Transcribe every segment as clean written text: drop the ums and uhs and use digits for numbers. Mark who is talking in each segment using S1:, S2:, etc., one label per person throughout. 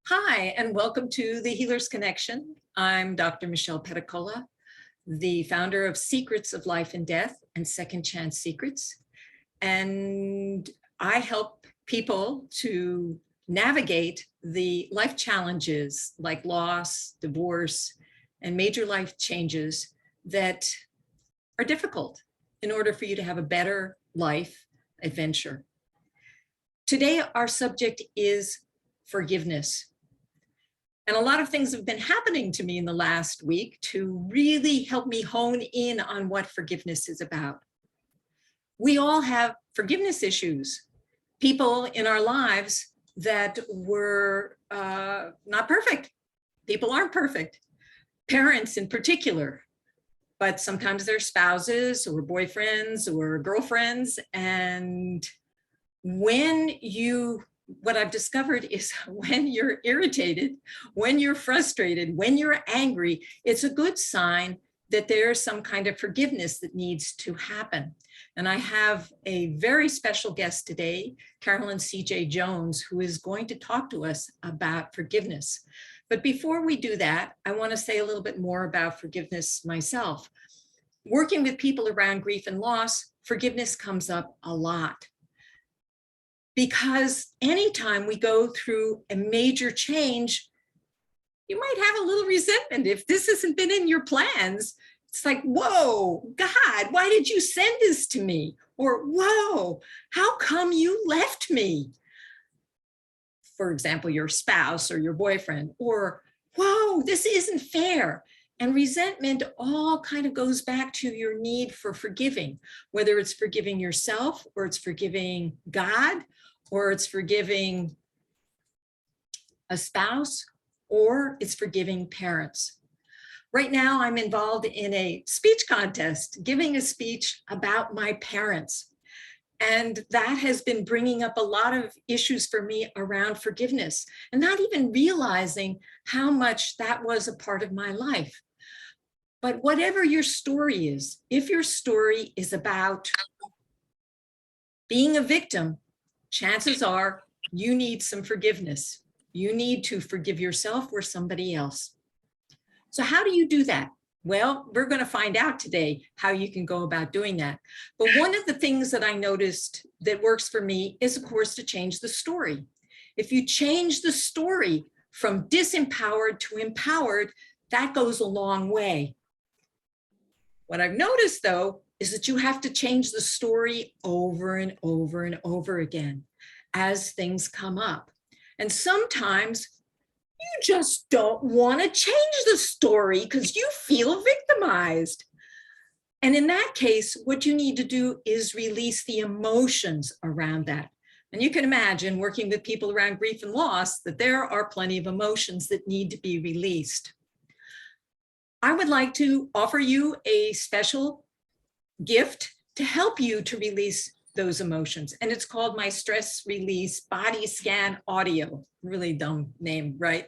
S1: Hi, and welcome to the Healer's Connection. I'm Dr. Michelle Pedicola, the founder of Secrets of Life and Death and Second Chance Secrets. And I help people to navigate the life challenges like loss, divorce, and major life changes that are difficult in order for you to have a better life adventure. Today, our subject is forgiveness. And a lot of things have been happening to me in the last week to really help me hone in on what forgiveness is about. We all have forgiveness issues, people in our lives that were not perfect. People aren't perfect, parents in particular, but sometimes they're spouses or boyfriends or girlfriends. And what I've discovered is when you're irritated, when you're frustrated, when you're angry, it's a good sign that there's some kind of forgiveness that needs to happen. And I have a very special guest today, Carolyn CJ Jones, who is going to talk to us about forgiveness. But before we do that, I want to say a little bit more about forgiveness myself. Working with people around grief and loss, forgiveness comes up a lot. Because anytime we go through a major change, you might have a little resentment. If this hasn't been in your plans, it's like, whoa, God, why did you send this to me? Or, whoa, how come you left me? For example, your spouse or your boyfriend, or, whoa, this isn't fair. And resentment all kind of goes back to your need for forgiving, whether it's forgiving yourself or it's forgiving God, or it's forgiving a spouse, or it's forgiving parents. Right now, I'm involved in a speech contest, giving a speech about my parents. And that has been bringing up a lot of issues for me around forgiveness and not even realizing how much that was a part of my life. But whatever your story is, if your story is about being a victim, chances are you need some forgiveness. You need to forgive yourself or somebody else. So how do you do that? Well, we're going to find out today how you can go about doing that. But one of the things that I noticed that works for me is, of course, to change the story. If you change the story from disempowered to empowered, that goes a long way. What I've noticed, though, is that you have to change the story over and over and over again as things come up. And sometimes you just don't want to change the story because you feel victimized. And in that case, what you need to do is release the emotions around that. And you can imagine working with people around grief and loss that there are plenty of emotions that need to be released. I would like to offer you a special gift to help you to release those emotions. And it's called my Stress Release Body Scan Audio. Really dumb name, right?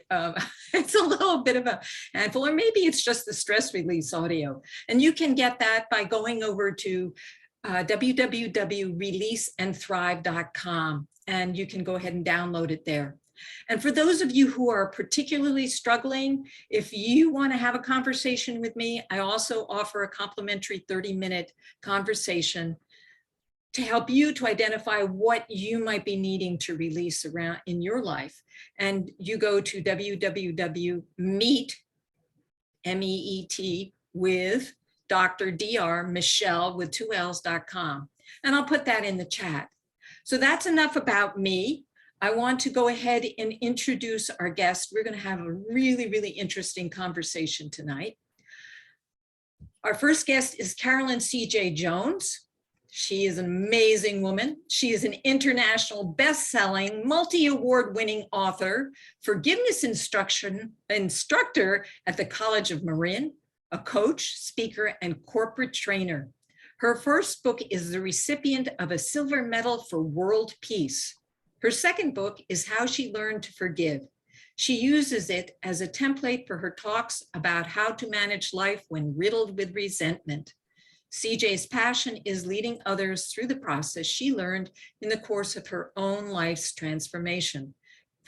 S1: It's a little bit of a handful, or maybe it's just the Stress Release Audio. And you can get that by going over to www.releaseandthrive.com, and you can go ahead and download it there. And for those of you who are particularly struggling, if you want to have a conversation with me, I also offer a complimentary 30-minute conversation to help you to identify what you might be needing to release around in your life. And you go to www.meet, M-E-E-T, with Dr. Dr. Michelle with 2 L's.com. And I'll put that in the chat. So that's enough about me. I want to go ahead and introduce our guest. We're going to have a really, really interesting conversation tonight. Our first guest is Carolyn CJ Jones. She is an amazing woman. She is an international best-selling, multi-award winning author, forgiveness instructor at the College of Marin, a coach, speaker, and corporate trainer. Her first book is the recipient of a silver medal for world peace. Her second book is How She Learned to Forgive. She uses it as a template for her talks about how to manage life when riddled with resentment. CJ's passion is leading others through the process she learned in the course of her own life's transformation.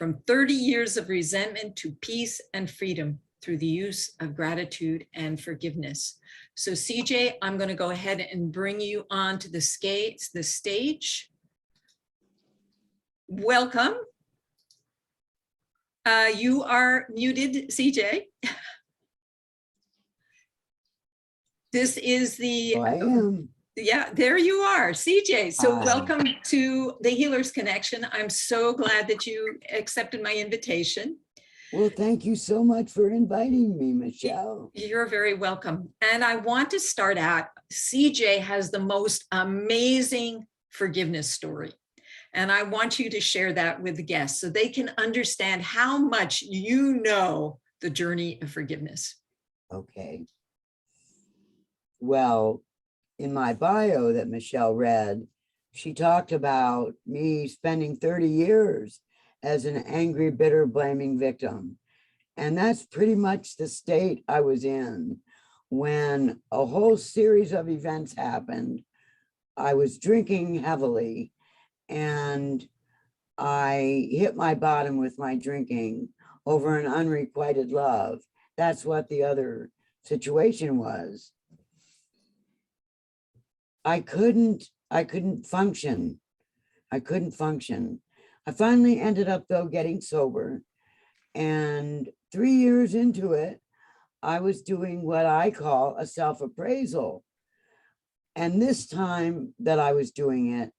S1: from 30 years of resentment to peace and freedom through the use of gratitude and forgiveness. So CJ, I'm going to go ahead and bring you onto the stage. Welcome. You are muted, CJ. This is the...
S2: I am.
S1: Yeah, there you are, CJ. So
S2: Hi.
S1: welcome to the Healers Connection. I'm so glad that you accepted my invitation.
S2: Well, thank you so much for inviting me, Michelle.
S1: You're very welcome. And I want to start out, CJ has the most amazing forgiveness story. And I want you to share that with the guests so they can understand how much you know the journey of forgiveness.
S2: Okay. Well, in my bio that Michelle read, she talked about me spending 30 years as an angry, bitter, blaming victim. And that's pretty much the state I was in when a whole series of events happened. I was drinking heavily and I hit my bottom with my drinking over an unrequited love. That's what the other situation was. I couldn't function. I couldn't function. I finally ended up though getting sober, and 3 years into it, I was doing what I call a self-appraisal. And this time that I was doing it,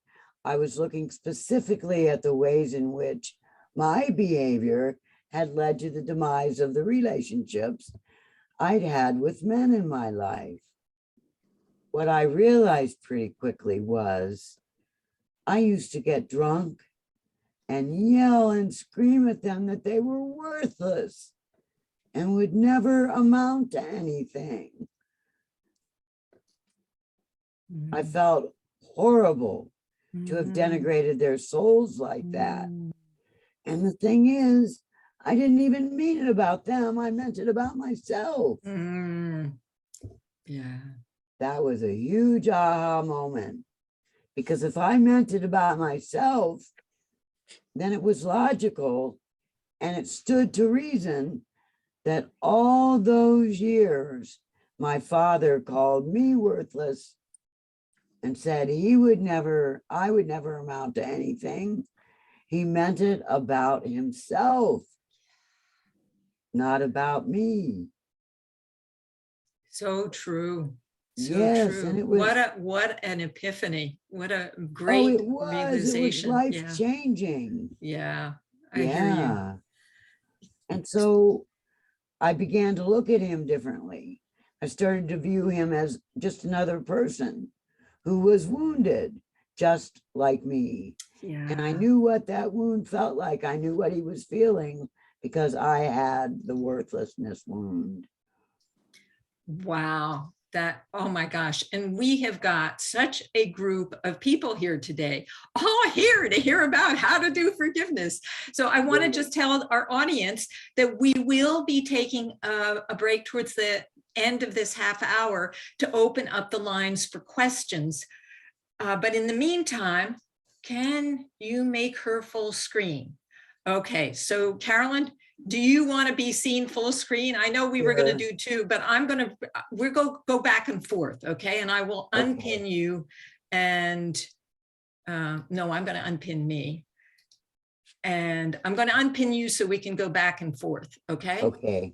S2: I was looking specifically at the ways in which my behavior had led to the demise of the relationships I'd had with men in my life. What I realized pretty quickly was I used to get drunk and yell and scream at them that they were worthless and would never amount to anything. I felt horrible to have denigrated their souls like that. And the thing is, I didn't even mean it about them. I meant it about myself.
S1: Yeah.
S2: That was a huge aha moment, because if I meant it about myself, then it was logical and it stood to reason that all those years, my father called me worthless and said I would never amount to anything. He meant it about himself, not about me.
S1: So true. So
S2: yes,
S1: true.
S2: and it was
S1: what an epiphany. What a great realization.
S2: It was life-changing.
S1: Yeah, I hear you.
S2: And so I began to look at him differently. I started to view him as just another person who was wounded, just like me.
S1: Yeah.
S2: And I knew what that wound felt like. I knew what he was feeling because I had the worthlessness wound.
S1: Wow. That, oh my gosh. And we have got such a group of people here today, all here to hear about how to do forgiveness. So I want to just tell our audience that we will be taking a break towards the end of this half hour to open up the lines for questions. But in the meantime, can you make her full screen? Okay, so Carolyn, do you want to be seen full screen? I know we were going to do two, but we're go back and forth, okay? And I will unpin you and, no, I'm going to unpin me. And I'm going to unpin you so we can go back and forth, okay?
S2: Okay,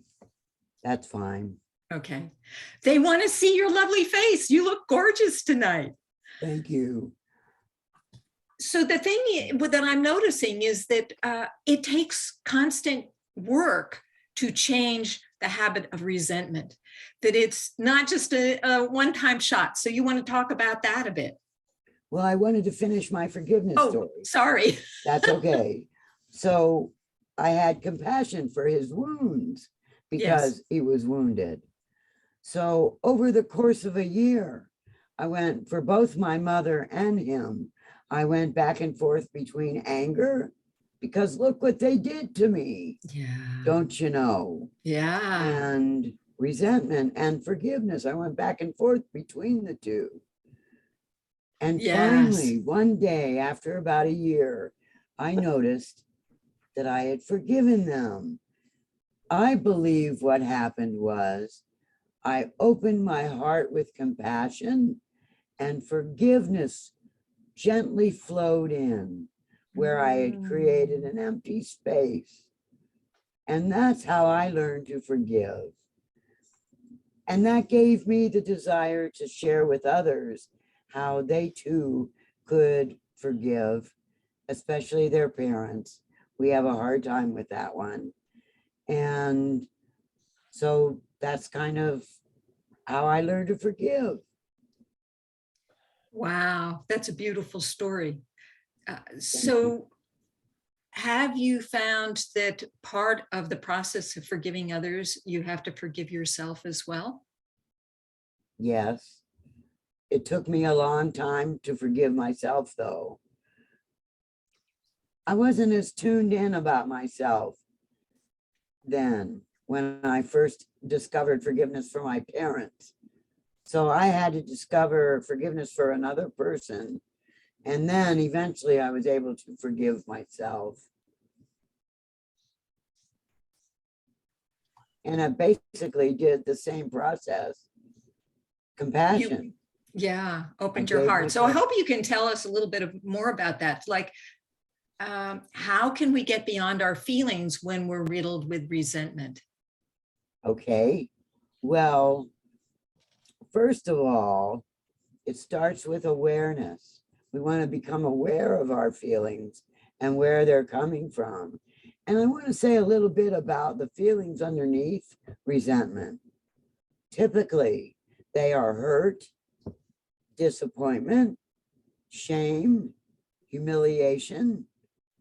S2: that's fine.
S1: Okay. They want to see your lovely face. You look gorgeous tonight.
S2: Thank you.
S1: So the thing that I'm noticing is that it takes constant work to change the habit of resentment, that it's not just a one-time shot. So you want to talk about that a bit?
S2: Well, I wanted to finish my forgiveness story.
S1: Sorry.
S2: That's okay. So I had compassion for his wounds because he was wounded. So over the course of a year, I went for both my mother and him. I went back and forth between anger, because look what they did to me.
S1: Yeah.
S2: Don't you know?
S1: Yeah.
S2: And resentment and forgiveness. I went back and forth between the two. And finally, one day after about a year, I noticed that I had forgiven them. I believe what happened was I opened my heart with compassion, and forgiveness gently flowed in where I had created an empty space. And that's how I learned to forgive. And that gave me the desire to share with others how they too could forgive, especially their parents. We have a hard time with that one. And so that's kind of how I learned to forgive.
S1: Wow, that's a beautiful story. So have you found that part of the process of forgiving others, you have to forgive yourself as well?
S2: Yes. It took me a long time to forgive myself, though. I wasn't as tuned in about myself then when I first discovered forgiveness for my parents. So I had to discover forgiveness for another person. And then eventually I was able to forgive myself. And I basically did the same process. Compassion.
S1: Yeah, opened
S2: I
S1: your
S2: gave
S1: heart. So I
S2: myself-
S1: hope you can tell us a little bit more about that. Like, how can we get beyond our feelings when we're riddled with resentment?
S2: Okay. Well, first of all, it starts with awareness. We want to become aware of our feelings and where they're coming from. And I want to say a little bit about the feelings underneath resentment. Typically, they are hurt, disappointment, shame, humiliation,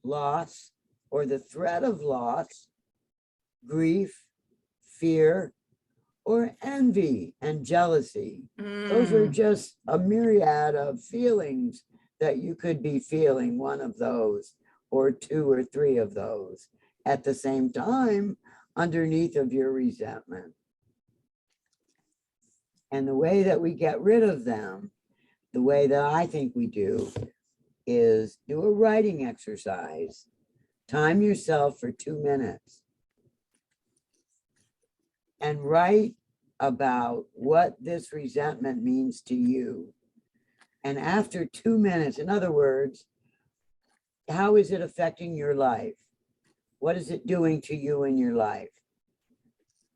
S2: loss, or the threat of loss, grief, fear, or envy and jealousy. Those are just a myriad of feelings that you could be feeling, one of those or two or three of those at the same time underneath of your resentment. And the way that we get rid of them, the way that I think we do, is do a writing exercise. Time yourself for 2 minutes and write about what this resentment means to you. And after 2 minutes, in other words, how is it affecting your life? What is it doing to you in your life?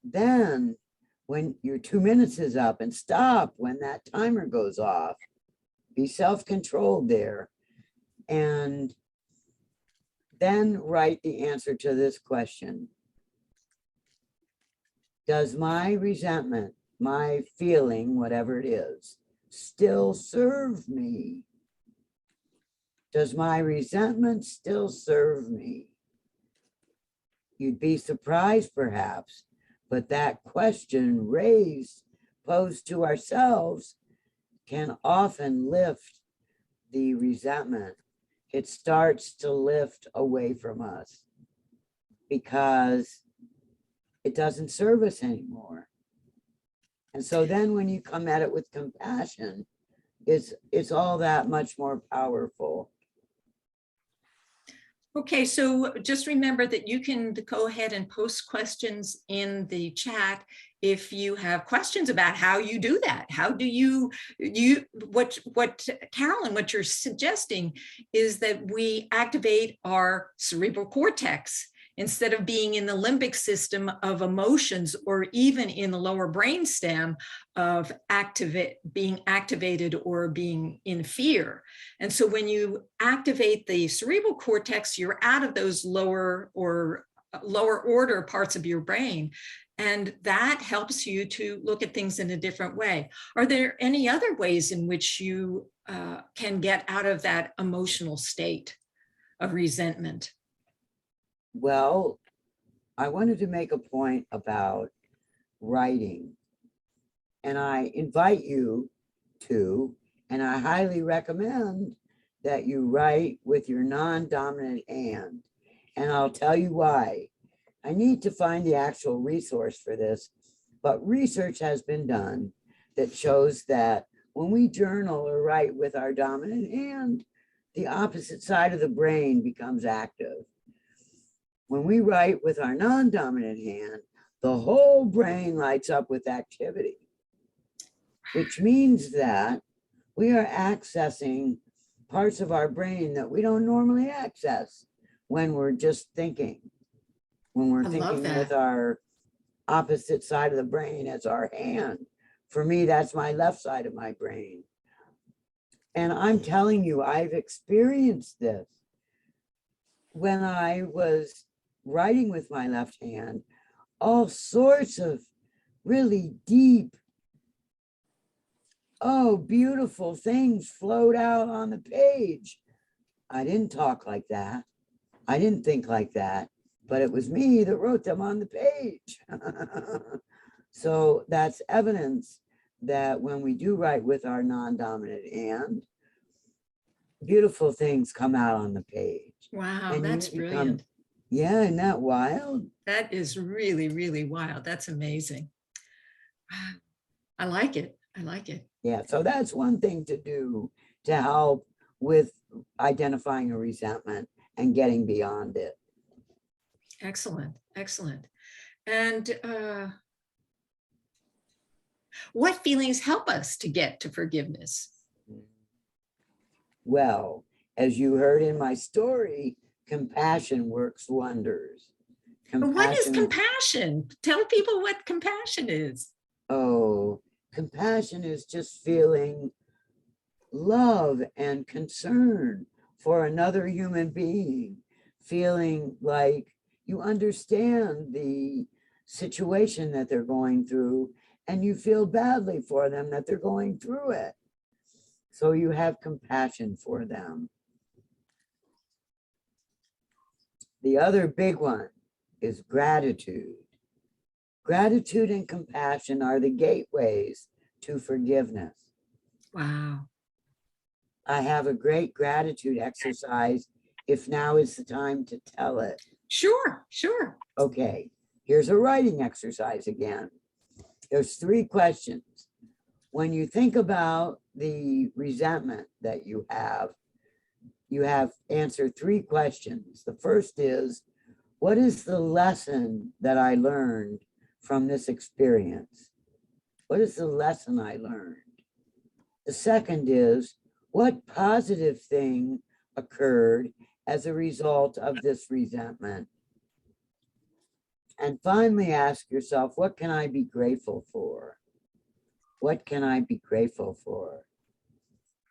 S2: Then, when your 2 minutes is up, and stop when that timer goes off, be self-controlled there. And then write the answer to this question. Does my resentment, my feeling, whatever it is, still serve me? Does my resentment still serve me? You'd be surprised perhaps, but that question posed to ourselves can often lift the resentment. It starts to lift away from us because it doesn't serve us anymore. And so then when you come at it with compassion, it's all that much more powerful.
S1: Okay, so just remember that you can go ahead and post questions in the chat if you have questions about how you do that. How do what Carolyn, what you're suggesting is that we activate our cerebral cortex instead of being in the limbic system of emotions, or even in the lower brain stem of being activated or being in fear. And so when you activate the cerebral cortex, you're out of those lower order parts of your brain. And that helps you to look at things in a different way. Are there any other ways in which you can get out of that emotional state of resentment?
S2: Well, I wanted to make a point about writing. And I invite you to, and I highly recommend that you write with your non-dominant hand. And I'll tell you why. I need to find the actual resource for this, but research has been done that shows that when we journal or write with our dominant hand, the opposite side of the brain becomes active. When we write with our non-dominant hand, the whole brain lights up with activity, which means that we are accessing parts of our brain that we don't normally access when we're just thinking. When we're
S1: I love
S2: thinking with
S1: that.
S2: our opposite side of the brain as our hand. For me, that's my left side of my brain. And I'm telling you, I've experienced this. When I was writing with my left hand, all sorts of really deep, oh, beautiful things flowed out on the page. I didn't talk like that. I didn't think like that, but it was me that wrote them on the page. So that's evidence that when we do write with our non-dominant hand, beautiful things come out on the page.
S1: Wow,
S2: And you
S1: that's
S2: become,
S1: brilliant.
S2: yeah, isn't that wild?
S1: That is really, really wild. That's amazing. Wow. I like it. I like it.
S2: Yeah, so that's one thing to do to help with identifying a resentment and getting beyond it.
S1: Excellent. Excellent. And what feelings help us to get to forgiveness?
S2: Well, as you heard in my story, compassion works wonders.
S1: What is compassion? Tell people what compassion is.
S2: Oh, compassion is just feeling love and concern for another human being, feeling like you understand the situation that they're going through and you feel badly for them that they're going through it. So you have compassion for them. The other big one is gratitude. Gratitude and compassion are the gateways to forgiveness.
S1: Wow.
S2: I have a great gratitude exercise if now is the time to tell it.
S1: Sure, sure.
S2: Okay, here's a writing exercise again. There's 3 questions. When you think about the resentment that you have answered 3 questions. The first is, what is the lesson that I learned from this experience? What is the lesson I learned? The second is, what positive thing occurred as a result of this resentment? And finally, ask yourself, what can I be grateful for? What can I be grateful for?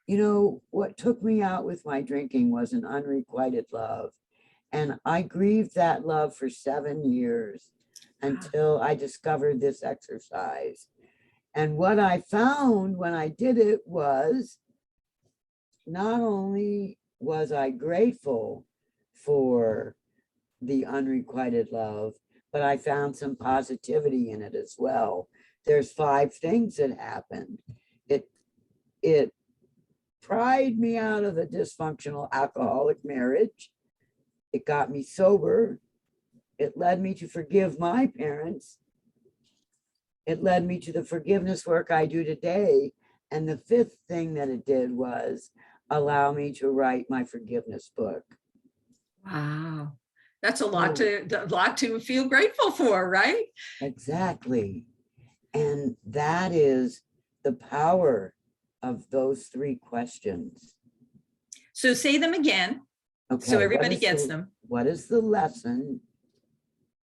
S2: You know, what took me out with my drinking was an unrequited love. And I grieved that love for 7 years until I discovered this exercise. And what I found when I did it was, not only was I grateful for the unrequited love, but I found some positivity in it as well. There's 5 things that happened. It pried me out of a dysfunctional alcoholic marriage. It got me sober. It led me to forgive my parents. It led me to the forgiveness work I do today. And the 5th thing that it did was allow me to write my forgiveness book.
S1: Wow. That's a lot to feel grateful for, right?
S2: Exactly. And that is the power of those 3 questions.
S1: So say them again,
S2: Okay.
S1: so everybody gets them.
S2: What is the lesson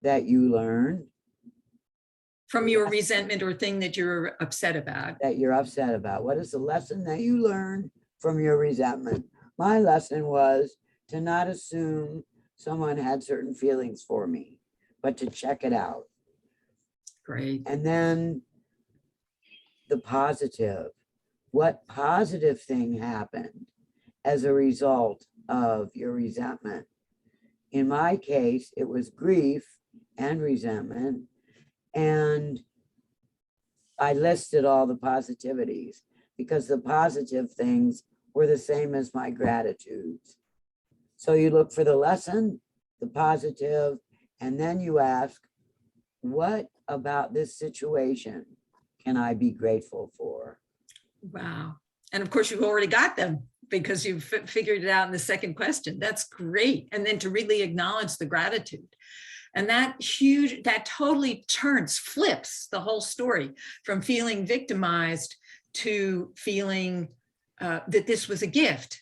S2: that you learned
S1: From your resentment or thing that you're upset about?
S2: that you're upset about? What is the lesson that you learned from your resentment? My lesson was to not assume someone had certain feelings for me, but to check it out.
S1: Great.
S2: And then the positive. What positive thing happened as a result of your resentment? In my case, it was grief and resentment. And I listed all the positivities because the positive things were the same as my gratitudes. So you look for the lesson, the positive, and then you ask, what about this situation can I be grateful for?
S1: Wow. And of course, you've already got them. because you've figured it out in the second question. That's great. And then to really acknowledge the gratitude. And that totally flips the whole story from feeling victimized to feeling that this was a gift.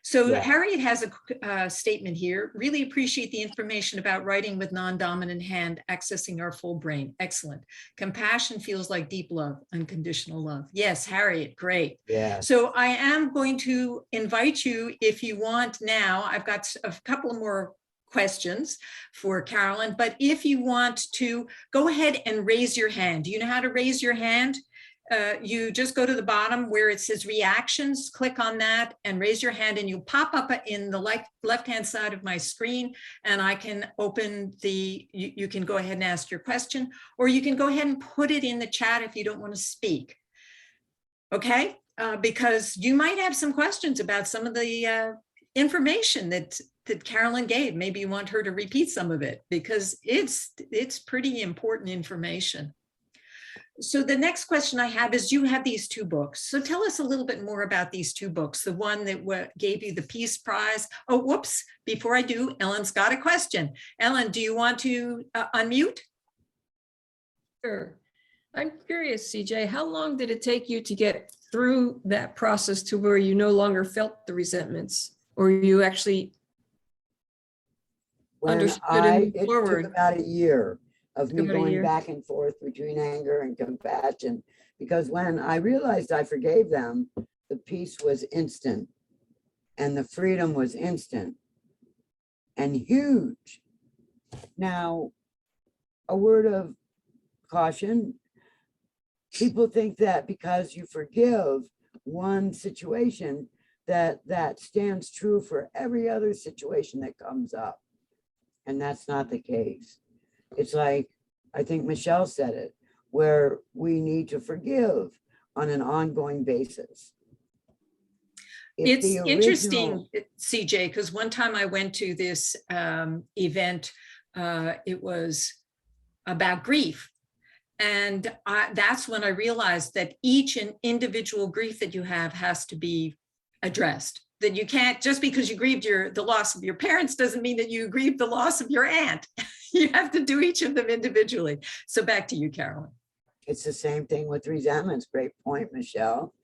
S1: So
S2: Yeah.
S1: Harriet has a statement here. Really appreciate the information about writing with non-dominant hand, accessing our full brain. Excellent. Compassion feels like deep love, unconditional love. Yes, Harriet, great.
S2: Yeah.
S1: So I am going to invite you, if you want now, I've got a couple of more questions for Carolyn, but if you want to go ahead and raise your hand. Do you know how to raise your hand? You just go to the bottom where it says reactions, click on that and raise your hand, and you'll pop up in the left-hand side of my screen, and I can open you can go ahead and ask your question, or you can go ahead and put it in the chat if you don't want to speak. Okay, because you might have some questions about some of the information that Carolyn gave. Maybe you want her to repeat some of it because it's pretty important information. So the next question I have is, you have these two books. So tell us a little bit more about these two books. The one that gave you the Peace Prize. Oh, whoops. Before I do, Ellen's got a question. Ellen, do you want to unmute?
S3: Sure. I'm curious, CJ, how long did it take you to get through that process to where you no longer felt the resentments, or you actually understood and moved
S2: It
S3: forward?
S2: took about a year of me
S3: About a
S2: going
S3: year.
S2: back and forth between anger and compassion, because when I realized I forgave them, the peace was instant and the freedom was instant and huge. Now, a word of caution: people think that because you forgive one situation, that stands true for every other situation that comes up. And that's not the case. It's like, I think Michelle said it, where we need to forgive on an ongoing basis.
S1: It's interesting, CJ, because one time I went to this event, it was about grief. And that's when I realized that each and individual grief that you have has to be addressed. That you can't, just because you grieved the loss of your parents doesn't mean that you grieved the loss of your aunt. You have to do each of them individually. So back to you, Carolyn.
S2: It's the same thing with resentments. Great point, Michelle.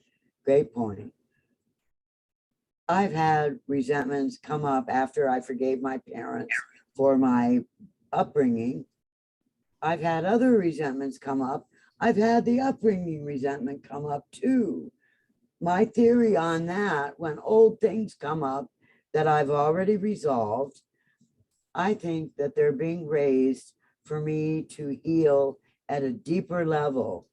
S2: Great point. I've had resentments come up after I forgave my parents for my upbringing. I've had other resentments come up. I've had the upbringing resentment come up too. My theory on that, when old things come up that I've already resolved, I think that they're being raised for me to heal at a deeper level.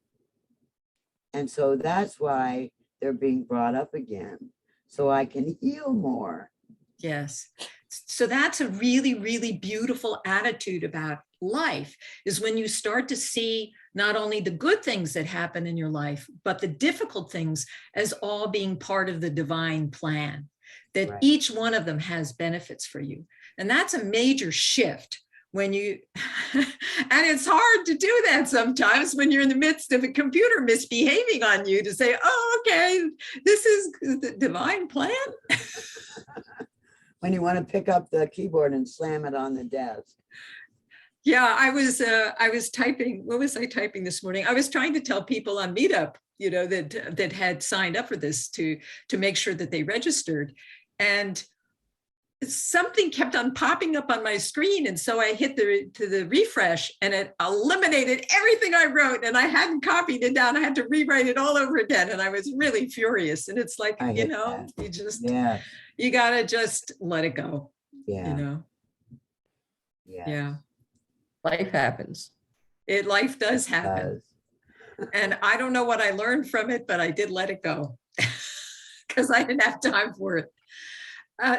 S2: And so that's why they're being brought up again, so I can heal more.
S1: Yes. So that's a really, really beautiful attitude about life, is when you start to see not only the good things that happen in your life, but the difficult things as all being part of the divine plan, that
S2: Right.
S1: each one of them has benefits for you. And that's a major shift when you, and it's hard to do that sometimes when you're in the midst of a computer misbehaving on you, to say, oh, okay, this is the divine plan.
S2: When you want to pick up the keyboard and slam it on the desk.
S1: Yeah, I was typing. What was I typing this morning? I was trying to tell people on Meetup, that had signed up for this to make sure that they registered, and something kept on popping up on my screen, and so I hit the refresh, and it eliminated everything I wrote, and I hadn't copied it down. I had to rewrite it all over again, and I was really furious. And it's like,
S2: that.
S1: you just
S2: Yeah.
S1: you gotta just let it go.
S2: Yeah.
S1: Yeah.
S3: Life happens.
S1: Life does happen. And I don't know what I learned from it, but I did let it go because I didn't have time for it.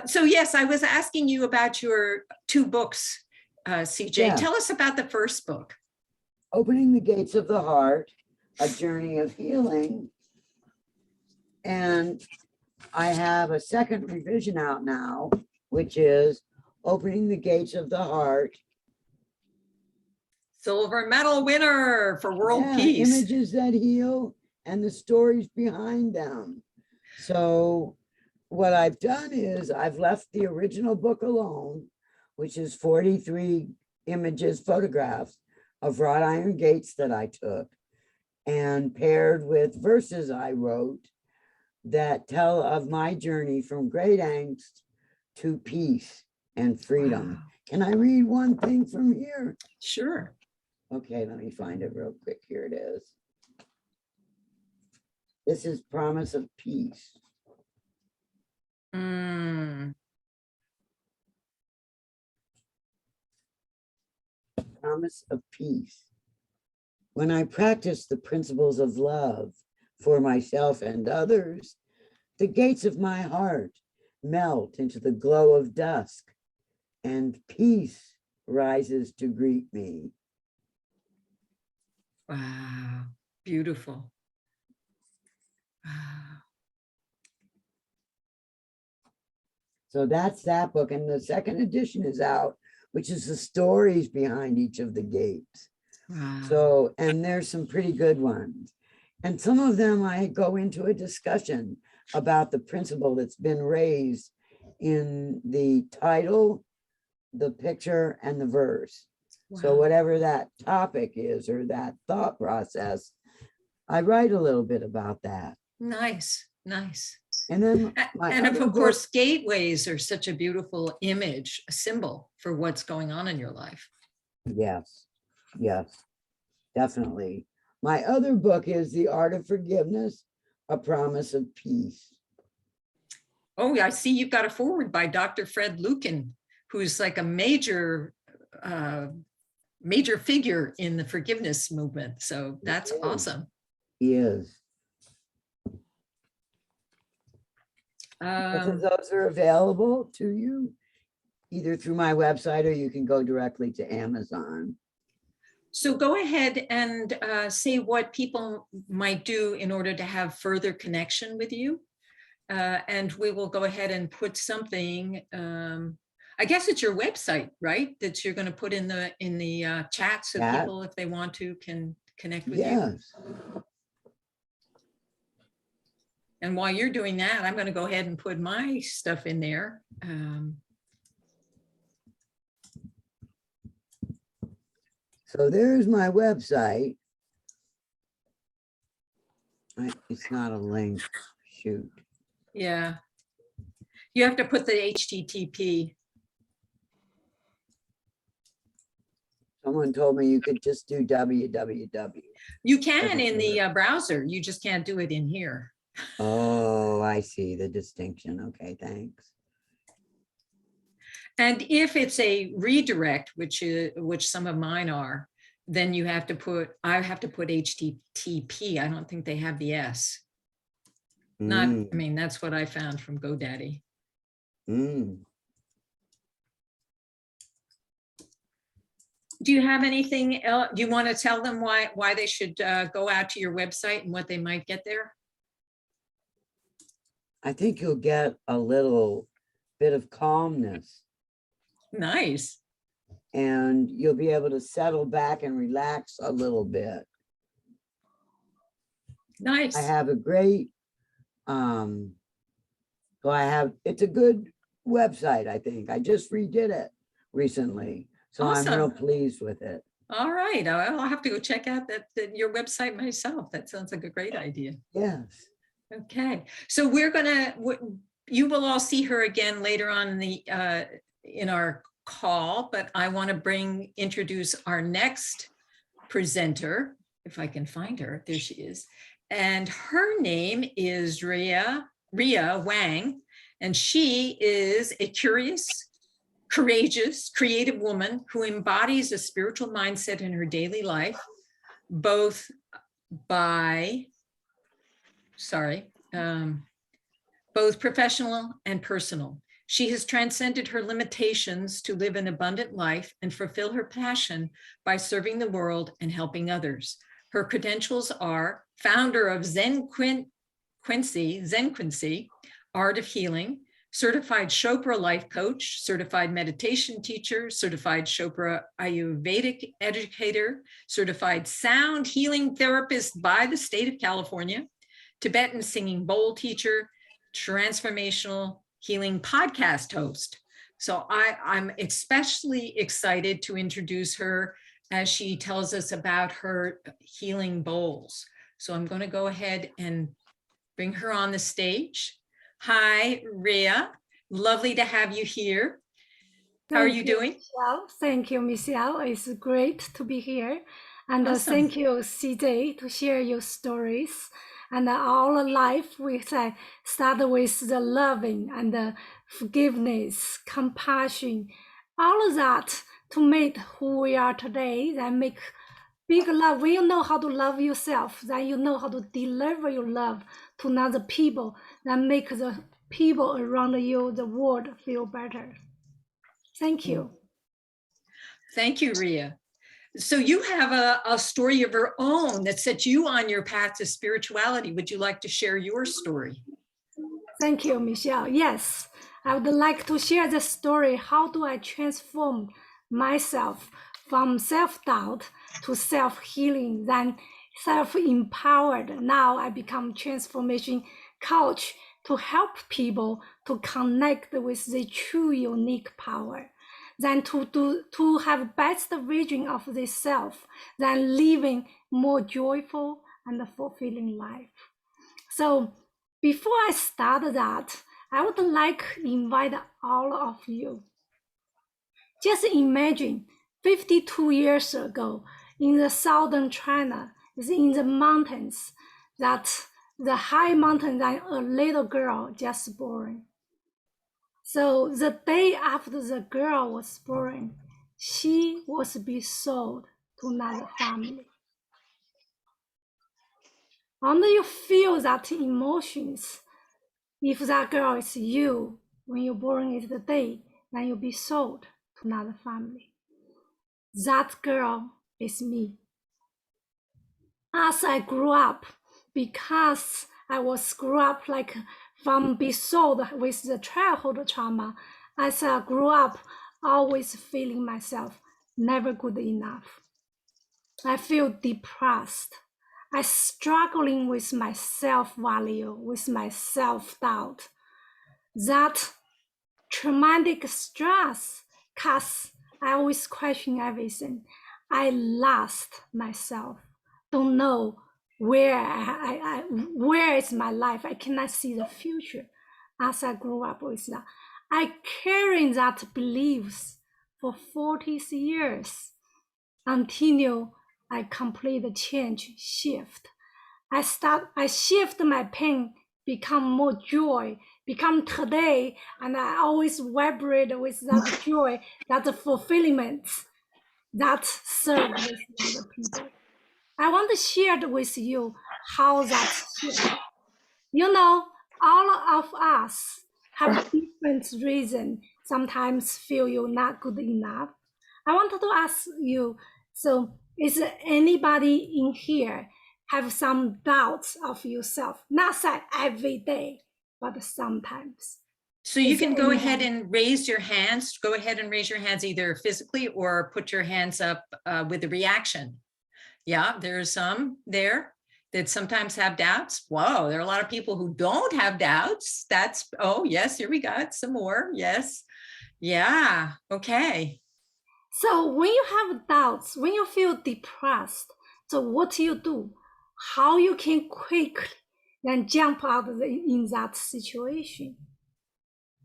S1: So yes, I was asking you about your two books, CJ.
S2: Yeah.
S1: Tell us about the first book.
S2: Opening the Gates of the Heart, A Journey of Healing. And I have a second revision out now, which is Opening the Gates of the Heart.
S1: Silver medal winner for world peace.
S2: Images that heal and the stories behind them. So what I've done is I've left the original book alone, which is 43 images, photographs of wrought iron gates that I took, and paired with verses I wrote that tell of my journey from great angst to peace and freedom.
S1: Wow.
S2: Can I read one thing from here?
S1: Sure.
S2: Okay, let me find it real quick. Here it is. This is Promise of Peace.
S1: Mm,
S2: Promise of Peace. When I practice the principles of love for myself and others, the gates of my heart melt into the glow of dusk, and peace rises to greet me.
S1: wow. Beautiful. Wow.
S2: So that's that book. And the second edition is out, which is the stories behind each of the gates.
S1: Wow.
S2: So, and there's some pretty good ones. And some of them I go into a discussion about the principle that's been raised in the title, the picture, and the verse. So
S1: Wow.
S2: whatever that topic is or that thought process, I write a little bit about that.
S1: Nice, nice.
S2: And then
S1: And
S2: other
S1: of
S2: book-
S1: course, gateways are such a beautiful image, a symbol for what's going on in your life.
S2: Yes, yes, definitely. My other book is The Art of Forgiveness, A Promise of Peace.
S1: Oh, I see you've got a foreword by Dr. Fred Lucan, who's like a major figure in the forgiveness movement. So that's
S2: is.
S1: awesome.
S2: He is. Both of those are available to you either through my website or you can go directly to Amazon.
S1: So go ahead and say what people might do in order to have further connection with you. And we will go ahead and put something, I guess it's your website, right? That you're going to put in the chat so
S2: Chat.
S1: people, if they want to, can connect with you.
S2: Yes.
S1: And while you're doing that, I'm going to go ahead and put my stuff in there.
S2: So there's my website. It's not a link. Shoot.
S1: Yeah. You have to put the HTTP.
S2: Someone told me you could just do www.
S1: You can
S2: Doesn't
S1: in the
S2: work.
S1: browser. You just can't do it in here.
S2: Oh, I see the distinction. Okay, thanks.
S1: And if it's a redirect, which some of mine are, then you have to put, I have to put HTTP. I don't think they have the S. Not, I
S2: Mm,
S1: mean, that's what I found from GoDaddy.
S2: mm.
S1: Do you have anything else? Do you want to tell them why they should go out to your website and what they might get there?
S2: I think you'll get a little bit of calmness
S1: Nice.
S2: and you'll be able to settle back and relax a little bit.
S1: Nice.
S2: I have a great, it's a good website, I think. I just redid it recently. So I'm real
S1: Awesome.
S2: pleased with it.
S1: All right. I'll have to go check out your website myself. That sounds like a great idea.
S2: Yes.
S1: Okay. So you will all see her again later on in our call, but I want to introduce our next presenter, if I can find her. There she is. And her name is Riya Wang, and she is a curious, courageous, creative woman who embodies a spiritual mindset in her daily life, both professional and personal. She has transcended her limitations to live an abundant life and fulfill her passion by serving the world and helping others. Her credentials are founder of Zen Quincy, Art of Healing, certified Chopra life coach, certified meditation teacher, certified Chopra Ayurvedic educator, certified sound healing therapist by the state of California, Tibetan singing bowl teacher, transformational healing podcast host. So I'm especially excited to introduce her as she tells us about her healing bowls. So I'm going to go ahead and bring her on the stage. Hi, Riya. Lovely to have you here. How are you doing?
S4: Michelle. Thank you, Michelle. It's great to be here. And
S1: Awesome.
S4: thank you, CJ, to share your stories. And our life, we say, start with the loving and the forgiveness, compassion, all of that to make who we are today, that make big love. When you know how to love yourself, then you know how to deliver your love to another people, that make the people around you, the world, feel better. Thank you.
S1: Thank you, Riya. So you have a story of your own that set you on your path to spirituality. Would you like to share your story?
S4: Thank you, Michelle. Yes, I would like to share the story. How do I transform myself from self-doubt to self-healing, then self-empowered? Now I become transformation coach to help people to connect with the true unique power, then to have best vision of the self, then living more joyful and fulfilling life. So before I start that, I would like to invite all of you. Just imagine 52 years ago in the southern China, is in the mountains, that the high mountain, that a little girl just born. So the day after the girl was born, she was besold to another family. And you feel that emotions. If that girl is you, when you're born is the day, then you'll be sold to another family. That girl is me. As I grew up, because I was grew up like from being sold with the childhood trauma, as I grew up, always feeling myself never good enough. I feel depressed. I struggling with my self-value, with my self-doubt. That traumatic stress, cause I always question everything. I lost myself. Don't know where where is my life. I cannot see the future as I grew up with that. I carry that beliefs for 40 years until I complete the change, shift. I shift my pain, become more joy, become today, and I always vibrate with that joy, that fulfillment, that serve with other people. I want to share with you how that shift. You know, all of us have different reasons. Sometimes feel you're not good enough. I wanted to ask you, so is there anybody in here have some doubts of yourself? Not say every day, but sometimes.
S1: So you can go ahead and raise your hands. Go ahead and raise your hands either physically or put your hands up with a reaction. Yeah, there's some there that sometimes have doubts. Whoa, there are a lot of people who don't have doubts. That's, oh yes, here we got some more. Yes. Yeah, okay.
S4: So when you have doubts, when you feel depressed, so what do you do? How you can quickly then jump out in that situation?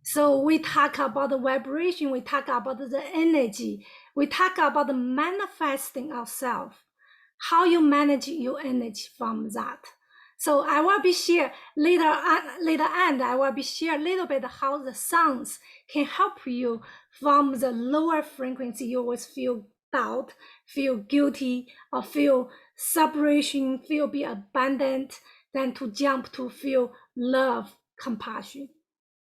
S4: So we talk about the vibration, we talk about the energy, we talk about the manifesting ourselves, how you manage your energy from that. So I will be share later on, I will be share a little bit how the sounds can help you from the lower frequency. You always feel doubt, feel guilty, or feel separation, feel be abandoned, then to jump to feel love, compassion.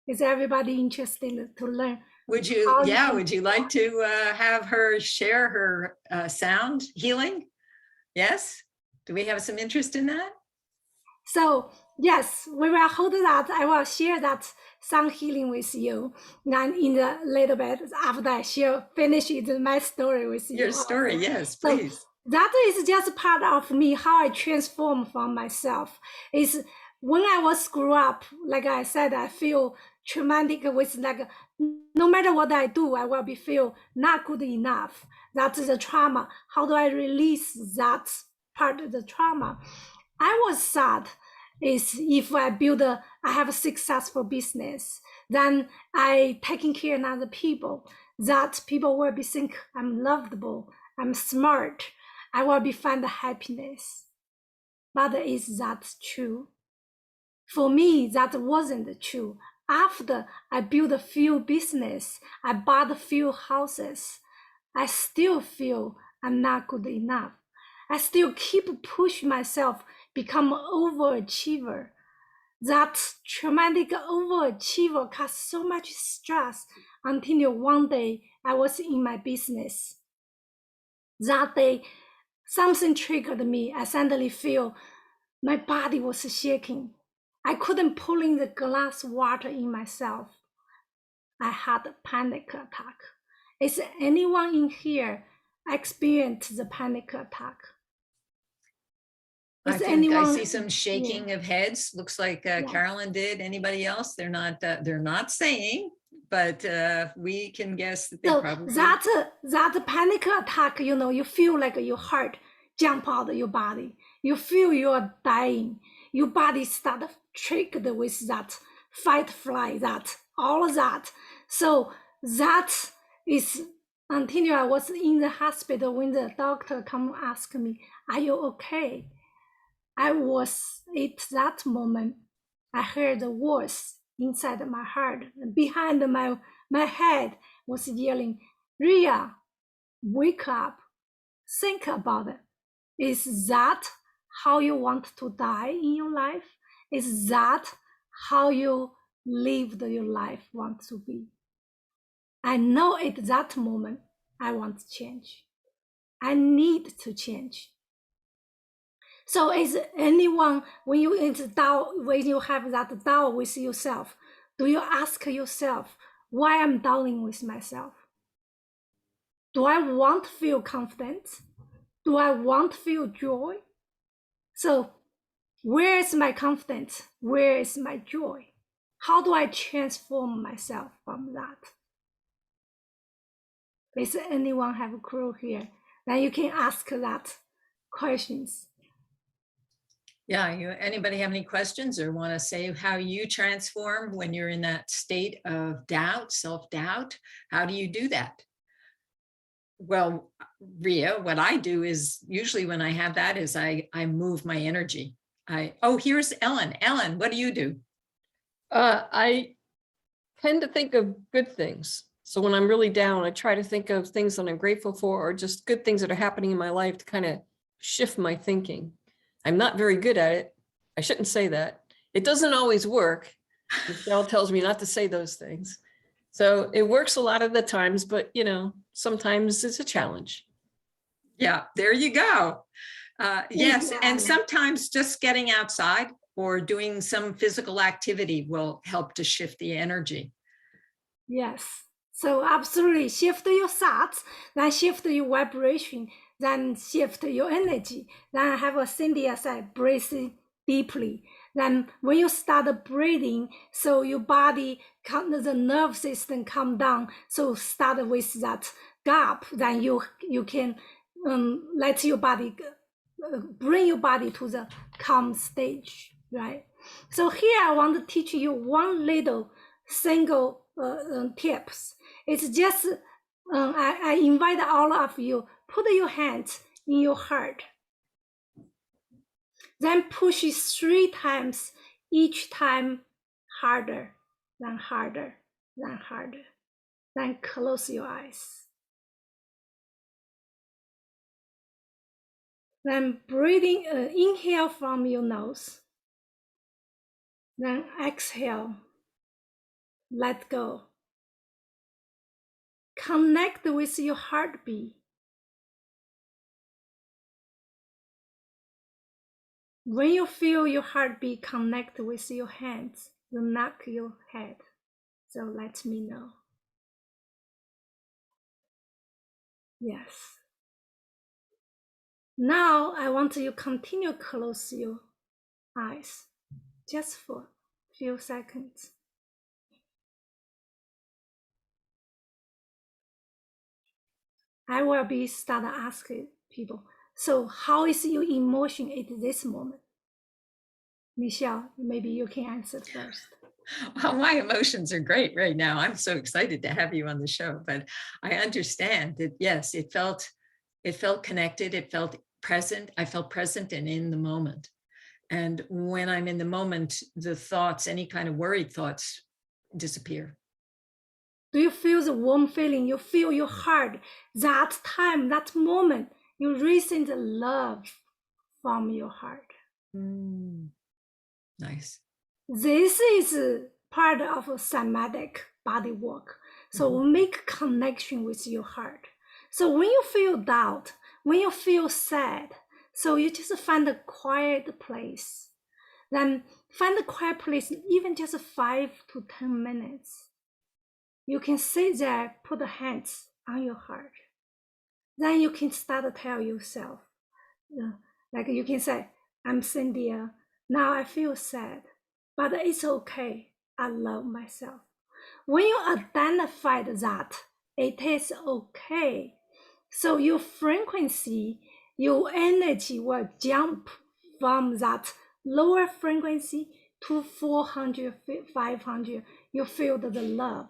S4: Is everybody interested to learn?
S1: Would you, would you like to have her share her sound healing? Yes? Do we have some interest in that?
S4: So yes, we will hold that. I will share that sound healing with you. And in a little bit after I finish my story with you.
S1: Your story, also. Yes, please.
S4: So that is just part of me, how I transform from myself. Is when I was grew up, like I said, I feel traumatic with like, no matter what I do, I will be feel not good enough. That's the trauma. How do I release that part of the trauma? I was sad is if I have a successful business, then I taking care of other people, that people will be think I'm lovable, I'm smart, I will be find happiness. But is that true? For me, that wasn't true. After I built a few business, I bought a few houses, I still feel I'm not good enough. I still keep pushing myself, become an overachiever. That traumatic overachiever caused so much stress until one day I was in my business. That day, something triggered me. I suddenly feel my body was shaking. I couldn't pull in the glass water in myself. I had a panic attack. Is anyone in here experienced the panic attack?
S1: I
S4: Is
S1: think I
S4: anyone?
S1: see some shaking of heads. Looks like
S4: Yeah.
S1: Carolyn did. Anybody else? They're not saying, but we can guess that they
S4: So
S1: probably.
S4: that panic attack, you feel like your heart jump out of your body. You feel you're dying. Your body start triggered with that fight, flight, that all of that. So that is until I was in the hospital when the doctor come ask me, "Are you okay?" I was at that moment. I heard the voice inside my heart, behind my head was yelling, "Riya, wake up, think about it. Is that how you want to die in your life? Is that how you lived your life want to be?" I know at that moment, I want to change. I need to change. So is anyone, when you have that doubt with yourself, do you ask yourself, why I'm doubting with myself? Do I want to feel confident? Do I want to feel joy? So where is my confidence? Where is my joy? How do I transform myself from that? Does anyone have a clue here? Then you can ask that questions.
S1: Yeah, anybody have any questions or want to say how you transform when you're in that state of doubt, self-doubt? How do you do that? Well, Riya, what I do is usually when I have that is I move my energy. Here's Ellen. Ellen, what do you do?
S3: I tend to think of good things. So when I'm really down, I try to think of things that I'm grateful for or just good things that are happening in my life to kind of shift my thinking. I'm not very good at it. I shouldn't say that. It doesn't always work. Michelle tells me not to say those things. So it works a lot of the times, but sometimes it's a challenge.
S1: Yeah, there you go. Yes,
S4: you,
S1: and
S4: Ellen.
S1: sometimes just getting outside or doing some physical activity will help to shift the energy.
S4: Yes. So absolutely shift your thoughts, then shift your vibration, then shift your energy. Then have a Cynthia said, breathe deeply. Then when you start breathing, so your body, the nerve system come down. So start with that gap, then you can let your body, bring your body to the calm stage, right? So here I want to teach you one little single tips. It's just, I invite all of you, put your hands in your heart. Then push it 3 times, each time harder, then harder, then harder. Then close your eyes. Then breathing, inhale from your nose. Then exhale, let go. Connect with your heartbeat. When you feel your heartbeat connect with your hands, you knock your head. So let me know. Yes. Now I want you to continue close your eyes. just for a few seconds. I will be start asking people, so how is your emotion at this moment? Michelle, maybe you can answer first.
S1: Well, my emotions are great right now. I'm so excited to have you on the show, but I understand that, yes, it felt connected. It felt present. I felt present and in the moment. And when I'm in the moment, the thoughts, any kind of worried thoughts disappear.
S4: Do you feel the warm feeling? You feel your heart, that time, that moment, you receive the love from your heart.
S1: Nice.
S4: This is part of somatic body work. So we make connection with your heart. So when you feel doubt, when you feel sad, so you just find a quiet place. Then find a quiet place, even just 5 to 10 minutes. You can sit there, put the hands on your heart. Then you can start to tell yourself, like you can say, I'm Cynthia, now I feel sad, but it's okay, I love myself. When you identify that, it is okay. So your frequency, your energy will jump from that lower frequency to 400, 500. You feel the love.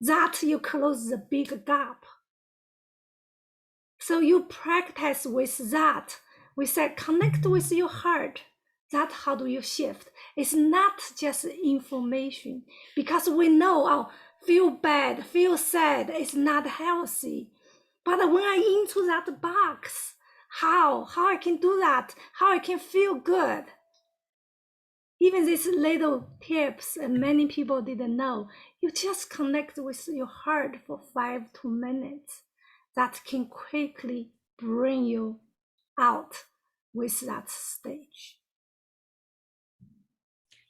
S4: That you close the big gap. So you practice with that. We said connect with your heart. That's how do you shift. It's not just information, because we know, oh, feel bad, feel sad, it's not healthy. But when I into that box, how I can do that, how I can feel good. Even these little tips, and many people didn't know, you just connect with your heart for 5 to 2 minutes. That can quickly bring you out with that stage.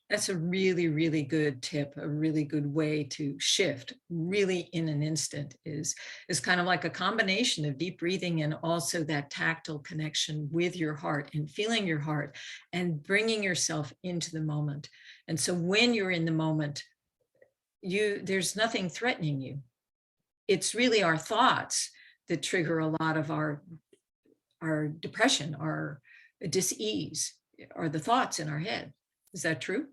S1: That's a really, really good tip. A really good way to shift really in an instant is kind of like a combination of deep breathing and also that tactile connection with your heart and feeling your heart and bringing yourself into the moment. And so when you're in the moment, there's nothing threatening you. It's really our thoughts that trigger a lot of our depression, our dis-ease, are the thoughts in our head. Is that true?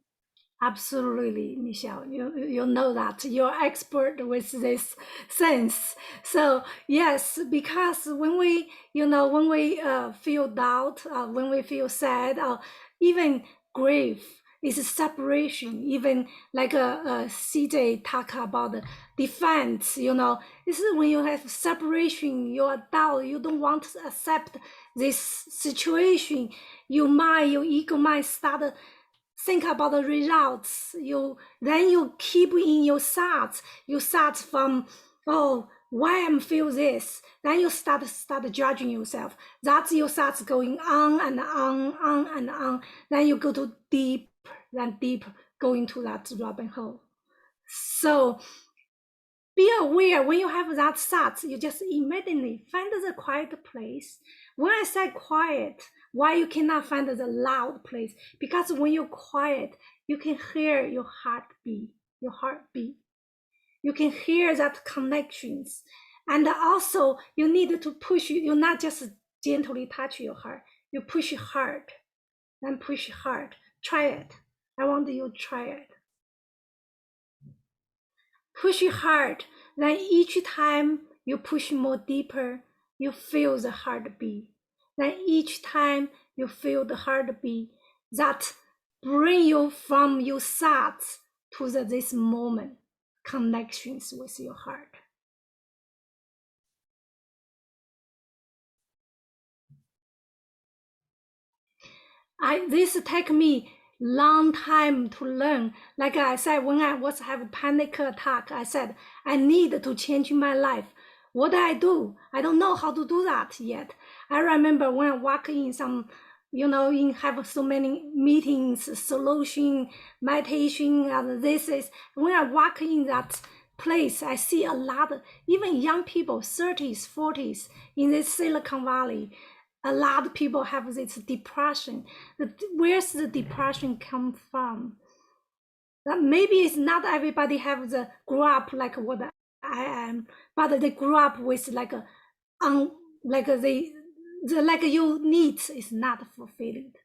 S4: Absolutely, Michelle. You know that you're expert with this sense. So yes, because when we feel doubt, when we feel sad, or even grief, is separation. Even like CJ talk about the defense. This is when you have separation. You're doubt. You don't want to accept this situation. Your ego mind start think about the results. Then you keep in your thoughts. You start from, oh, why I'm feel this? Then you start judging yourself. That's your thoughts going on and on. Then you go to deep, go into that rabbit hole. So be aware when you have that thoughts, you just immediately find the quiet place. When I say quiet, why you cannot find the loud place? Because when you're quiet, you can hear your heartbeat. You can hear that connections. And also you need to push, you not just gently touch your heart, you push hard, then push hard. Try it. I want you to try it. Push hard, then each time you push more deeper, you feel the heartbeat. Then each time you feel the heartbeat, that bring you from your thoughts to this moment, connections with your heart. This take me long time to learn. Like I said, when I was have a panic attack, I said, I need to change my life. What do? I don't know how to do that yet. I remember when I walk in some, have so many meetings, solution, meditation, and this is, when I walk in that place, I see a lot of, even young people, 30s, 40s, in this Silicon Valley, A lot of people have this depression. Where's the depression come from? That maybe it's not everybody have the grew up like what I am, but they grew up with like a like the like your needs is not fulfilled.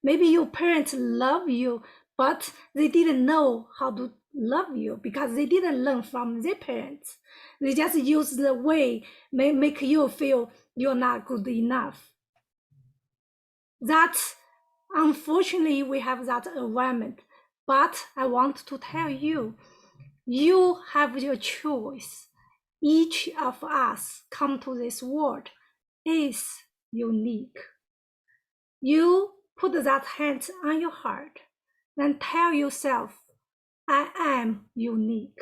S4: Maybe your parents love you, but they didn't know how to love you because they didn't learn from their parents. They just use the way make you feel you're not good enough. That's unfortunately we have that environment. But I want to tell you, you have your choice. Each of us come to this world is unique. You put that hand on your heart and tell yourself, I am unique.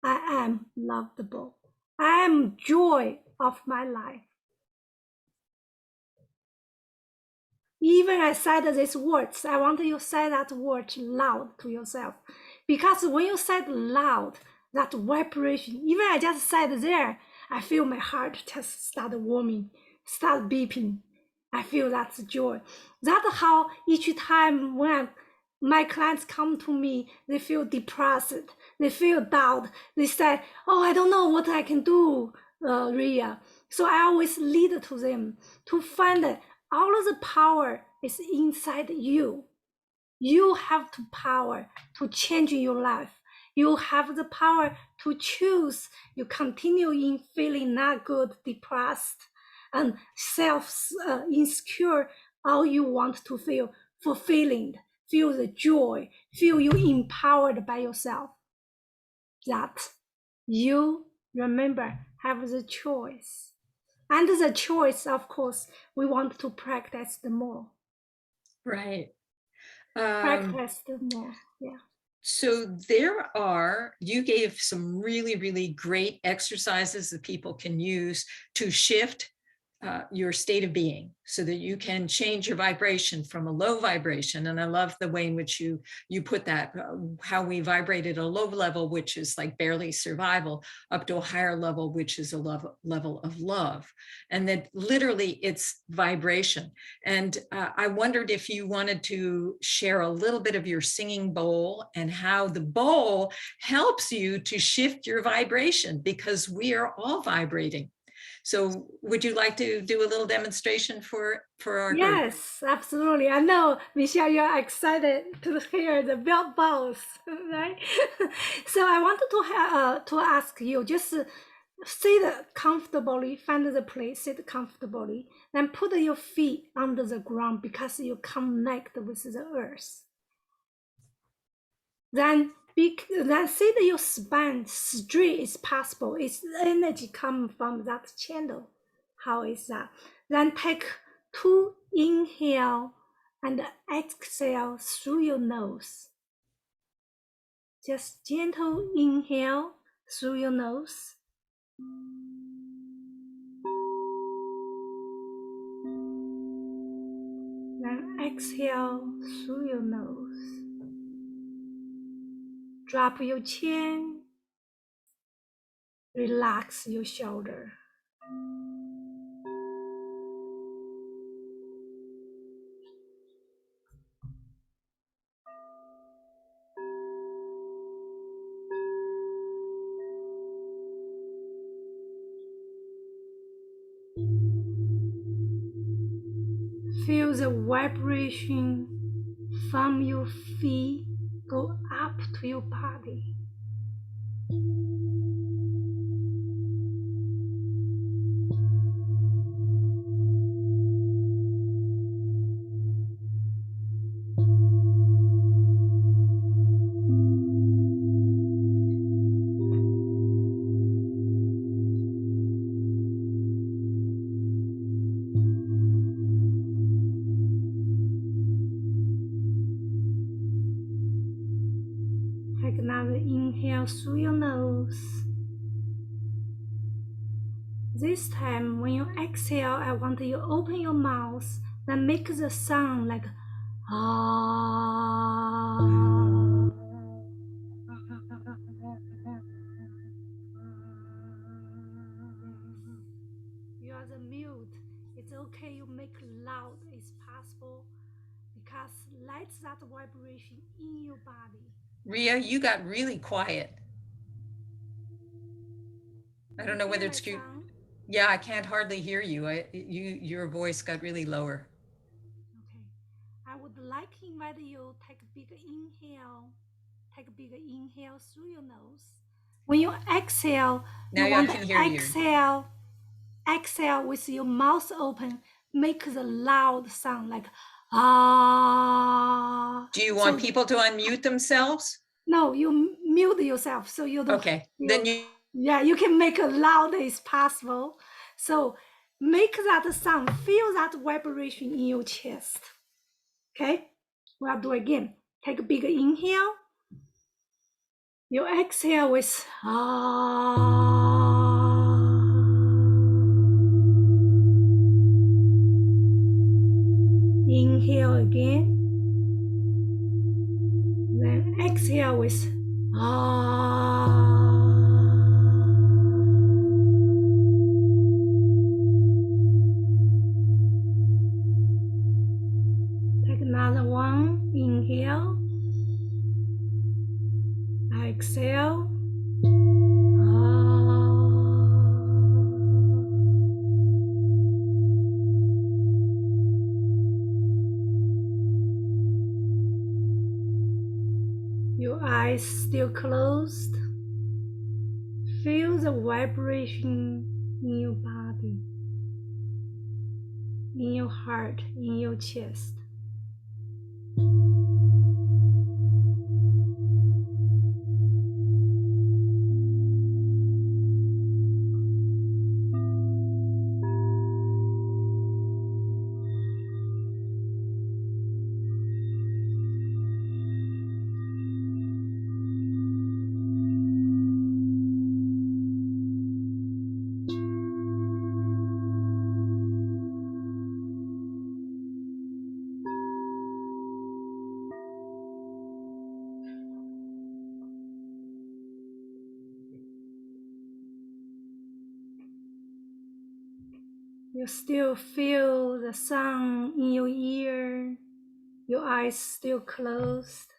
S4: I am lovable. I am joy of my life. Even I said these words, I want you to say that word loud to yourself. Because when you said loud, that vibration, even I just said there, I feel my heart just start warming, start beeping. I feel that's joy. That's how each time when my clients come to me, they feel depressed, they feel doubt. They say, oh, I don't know what I can do, Riya. So I always lead to them to find that all of the power is inside you. You have the power to change your life. You have the power to choose. You continue in feeling not good, depressed, and self-insecure. All you want to feel fulfilling, feel the joy, feel you empowered by yourself. That you, remember, have the choice. And the choice, of course, we want to practice the more.
S1: Right.
S4: Practice the more, yeah.
S1: So you gave some really, really great exercises that people can use to shift your state of being so that you can change your vibration from a low vibration. And I love the way in which you put that, how we vibrated a low level, which is like barely survival, up to a higher level, which is a level of love. And that literally it's vibration. And I wondered if you wanted to share a little bit of your singing bowl and how the bowl helps you to shift your vibration, because we are all vibrating. So would you like to do a little demonstration for our group?
S4: Yes, absolutely. I know, Michelle, you're excited to hear the bell balls, right? So I wanted to ask you, just sit comfortably, find the place, sit comfortably, then put your feet under the ground because you connect with the earth. Then see that your spine straight as possible. It's energy coming from that channel. How is that? Then take 2 inhale and exhale through your nose. Just gentle inhale through your nose. Then exhale through your nose. Drop your chin, relax your shoulder. Feel the vibration from your feet go up to your body. Take another inhale through your nose. This time, when you exhale, I want you to open your mouth, then make the sound like ah. You are the mute. It's okay, you make vibration in your body.
S1: Riya, you got really quiet. I don't know whether
S4: Hear
S1: it's
S4: my
S1: you.
S4: sound?
S1: Yeah, I can't hardly hear you. Your voice got really lower.
S4: Okay. I would like to invite you take a big inhale. Take a big inhale through your nose. When you exhale,
S1: Now
S4: you
S1: I
S4: want
S1: can
S4: to
S1: hear you.
S4: exhale with your mouth open. Make the loud sound like ah.
S1: Do you want people to unmute themselves?
S4: No, you mute yourself so you don't.
S1: Okay, then you.
S4: Yeah, you can make it loud as possible. So make that sound, feel that vibration in your chest. Okay, we'll do again. Take a big inhale. You exhale with inhale again. Then exhale with Take another one. Inhale. Exhale. Your eyes still closed. Feel the vibration in your body, in your heart, in your chest. You still feel the sound in your ear, your eyes still closed.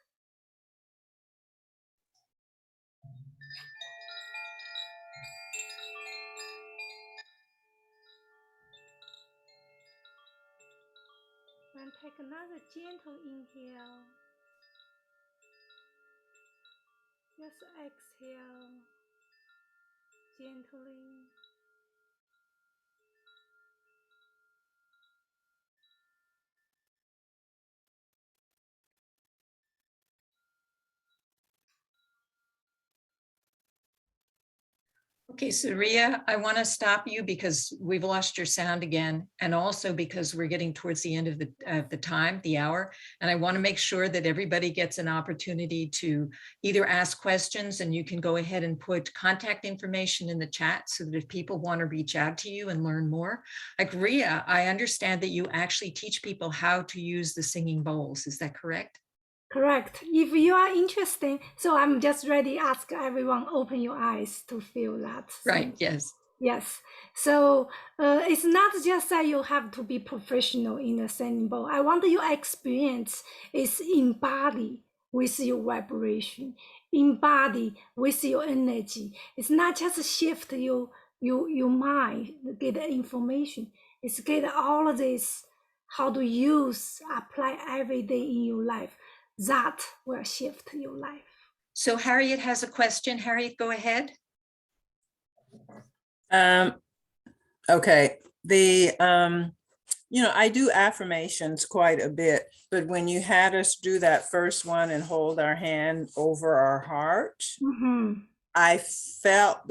S4: And take another gentle inhale. Just exhale gently.
S1: Okay, so Riya, I want to stop you because we've lost your sound again, and also because we're getting towards the end of the hour, and I want to make sure that everybody gets an opportunity to either ask questions, and you can go ahead and put contact information in the chat so that if people want to reach out to you and learn more. Like Riya, I understand that you actually teach people how to use the singing bowls. Is that correct?
S4: Correct. If you are interested, so I'm just ready to ask everyone, open your eyes to feel that.
S1: Right, yes.
S4: Yes. So it's not just that you have to be professional in the singing bowl. I want your experience is embody with your vibration, embody with your energy. It's not just shift your mind, get the information. It's get all of this, how to use, apply every day in your life. That will shift your life.
S1: So Harriet has a question. Harriet, go ahead.
S5: Okay. I do affirmations quite a bit, but when you had us do that first one and hold our hand over our heart, I felt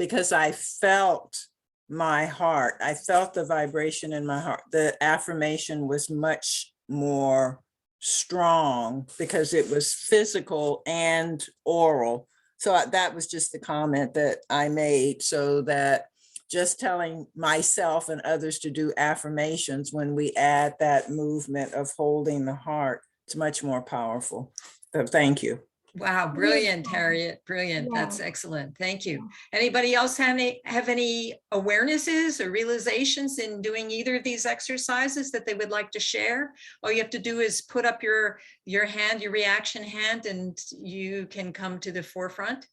S5: my heart, I felt the vibration in my heart. The affirmation was much more strong because it was physical and oral. So that was just the comment that I made, so that just telling myself and others to do affirmations, when we add that movement of holding the heart, it's much more powerful. So thank you.
S1: Wow, brilliant, Harriet. Brilliant. That's
S4: Yeah.
S1: excellent. Thank you. Anybody else have any awarenesses or realizations in doing either of these exercises that they would like to share? All you have to do is put up your hand, your reaction hand, and you can come to the forefront.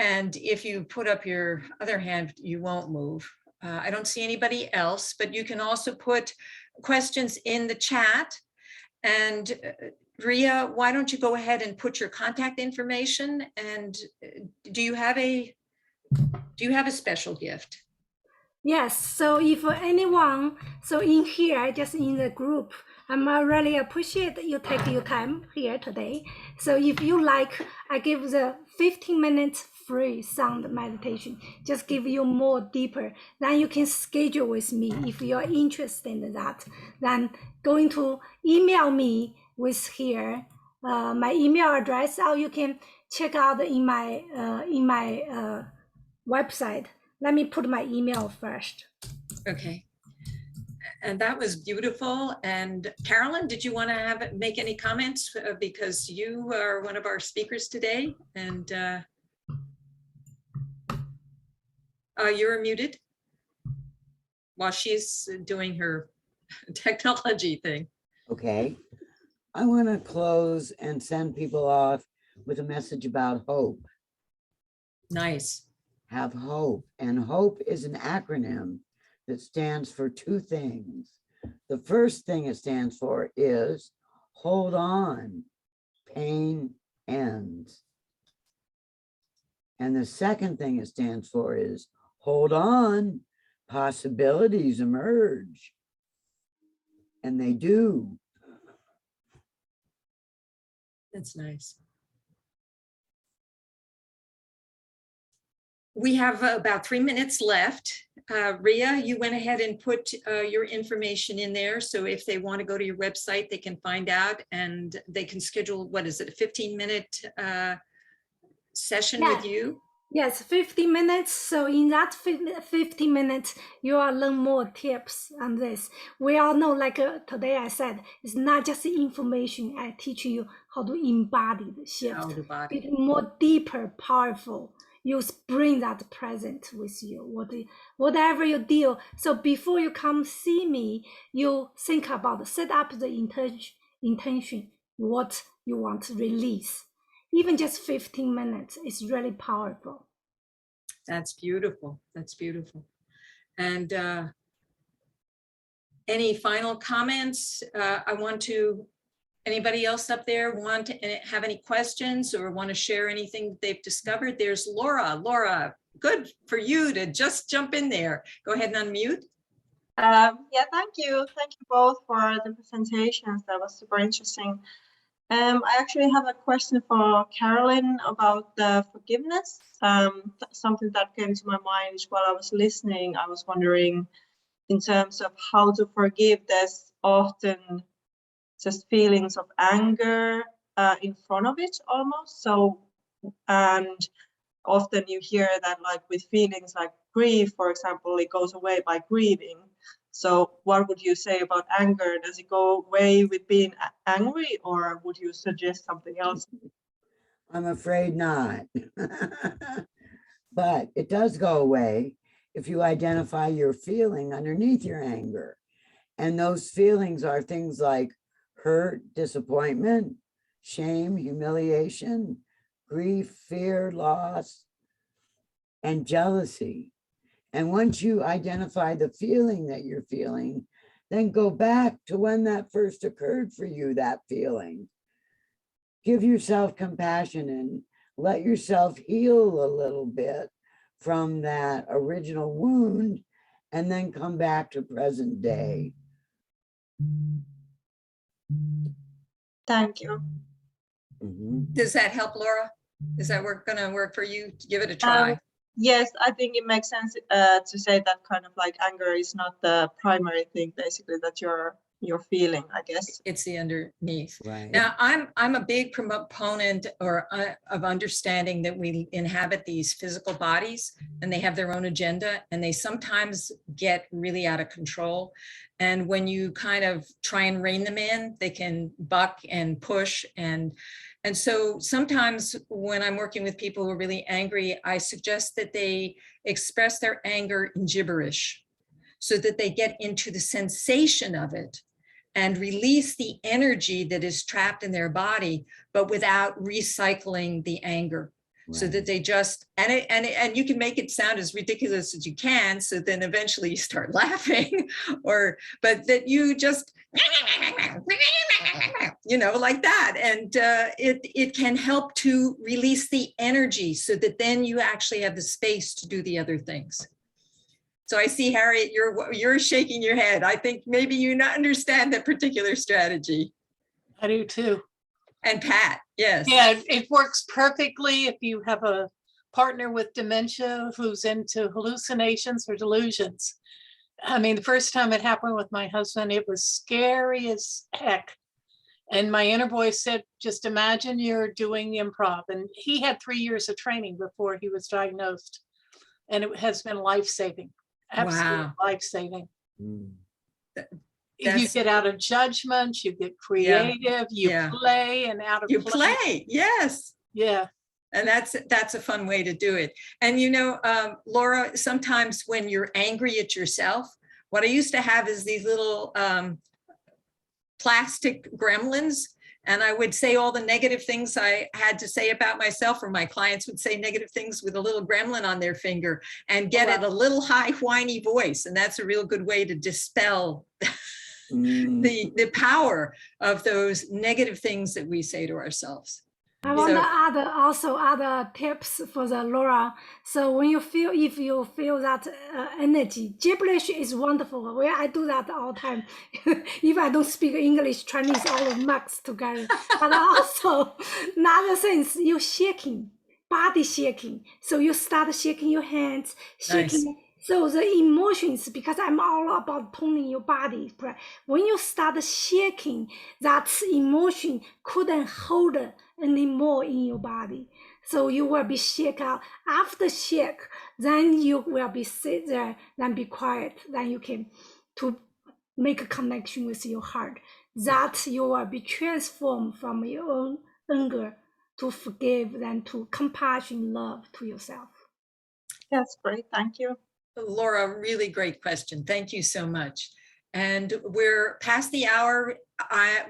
S1: And if you put up your other hand, you won't move. I don't see anybody else, but you can also put questions in the chat. And Riya, why don't you go ahead and put your contact information? And do you have a special gift?
S4: Yes, so if anyone, so in here, just in the group, I'm really appreciate that you take your time here today. So if you like, I give the 15 minutes free sound meditation, just give you more deeper. Then you can schedule with me if you're interested in that. Then going to email me with here, my email address, or you can check out in my website. Let me put my email first.
S1: Okay. And that was beautiful. And Carolyn, did you want to make any comments? Because you are one of our speakers today, and you're muted while she's doing her technology thing.
S2: Okay. I want to close and send people off with a message about hope.
S1: Nice.
S2: Have hope. And hope is an acronym that stands for two things. The first thing it stands for is hold on, pain ends. And the second thing it stands for is hold on, possibilities emerge. And they do.
S1: That's nice. We have about 3 minutes left. Riya, you went ahead and put your information in there. So if they want to go to your website, they can find out and they can schedule, what is it, a 15-minute session with you?
S4: Yes, 50 minutes. So in that 50 minutes, you will learn more tips on this. We all know, like today I said, it's not just information. I teach you how to embody the shift.
S1: How to body.
S4: It's more deeper, powerful. You bring that present with you, whatever you deal. So before you come see me, you think about, set up the intention, what you want to release. Even just 15 minutes is really powerful.
S1: That's beautiful. That's beautiful. And any final comments? Anybody else up there want to have any questions or want to share anything that they've discovered? There's Laura. Laura, good for you to just jump in there. Go ahead and unmute.
S6: Yeah, thank you. Thank you both for the presentations. That was super interesting. I actually have a question for Carolyn about the forgiveness. Something that came to my mind while I was listening. I was wondering, in terms of how to forgive, there's often just feelings of anger in front of it almost. So, and often you hear that, like with feelings like grief, for example, it goes away by grieving. So what would you say about anger? Does it go away with being angry, or would you suggest something else?
S2: I'm afraid not. But it does go away if you identify your feeling underneath your anger. And those feelings are things like hurt, disappointment, shame, humiliation, grief, fear, loss, and jealousy. And once you identify the feeling that you're feeling, then go back to when that first occurred for you, that feeling. Give yourself compassion and let yourself heal a little bit from that original wound, and then come back to present day.
S6: Thank you.
S1: Does that help, Laura? Is that going to work for you? Give it a try.
S6: Yes, I think it makes sense to say that kind of like anger is not the primary thing, basically, that you're you're feeling, I guess.
S1: It's the underneath.
S2: Right.
S1: Now, I'm a big proponent of understanding that we inhabit these physical bodies and they have their own agenda and they sometimes get really out of control. And when you kind of try and rein them in, they can buck and push. And so sometimes when I'm working with people who are really angry, I suggest that they express their anger in gibberish so that they get into the sensation of it and release the energy that is trapped in their body, but without recycling the anger. So that they just, and you can make it sound as ridiculous as you can, so then eventually you start laughing, but that you just, like that. And it can help to release the energy so that then you actually have the space to do the other things. So I see, Harriet, you're shaking your head. I think maybe you not understand that particular strategy.
S7: I do too.
S1: And Pat, yes.
S7: Yeah, it works perfectly if you have a partner with dementia who's into hallucinations or delusions. I mean, the first time it happened with my husband, it was scary as heck. And my inner voice said, just imagine you're doing improv. And he had 3 years of training before he was diagnosed. And it has been life-saving, absolutely
S1: Wow.
S7: life-saving.
S2: Mm.
S7: You get out of judgment, you get creative, you play and out of
S1: You play, yes.
S7: Yeah.
S1: And that's a fun way to do it. And Laura, sometimes when you're angry at yourself, what I used to have is these little plastic gremlins. And I would say all the negative things I had to say about myself, or my clients would say negative things with a little gremlin on their finger and get it a little high, whiny voice. And that's a real good way to dispel the power of those negative things that we say to ourselves.
S4: I want to add other tips for the Laura. So when if you feel that energy, gibberish is wonderful. Where I do that all the time. If I don't speak English, Chinese, all mixed together. But also another thing is you shaking, body shaking. So you start shaking your hands, shaking. Nice. So the emotions, because I'm all about toning your body. When you start shaking, that emotion couldn't hold anymore in your body. So you will be shake out. After shake, then you will be sit there, then be quiet. Then you can to make a connection with your heart. That you will be transformed from your own anger to forgive, then to compassion, love to yourself.
S6: That's great. Thank you.
S1: Laura, really great question. Thank you so much. And we're past the hour.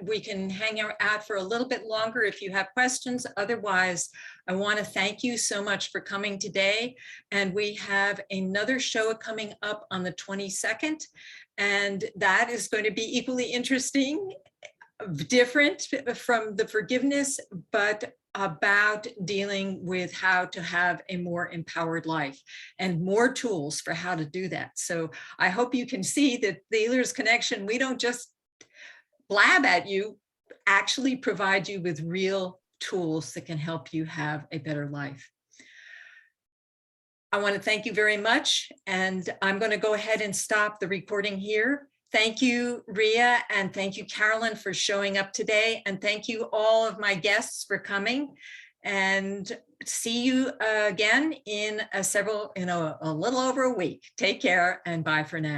S1: We can hang out for a little bit longer if you have questions. Otherwise, I want to thank you so much for coming today. And we have another show coming up on the 22nd. And that is going to be equally interesting, different from the forgiveness, but about dealing with how to have a more empowered life and more tools for how to do that. So I hope you can see that the Healers Connection, we don't just blab at you, actually provide you with real tools that can help you have a better life. I want to thank you very much. And I'm going to go ahead and stop the recording here. Thank you, Riya, and thank you, Carolyn, for showing up today. And thank you all of my guests for coming. And see you again in a little over a week. Take care and bye for now.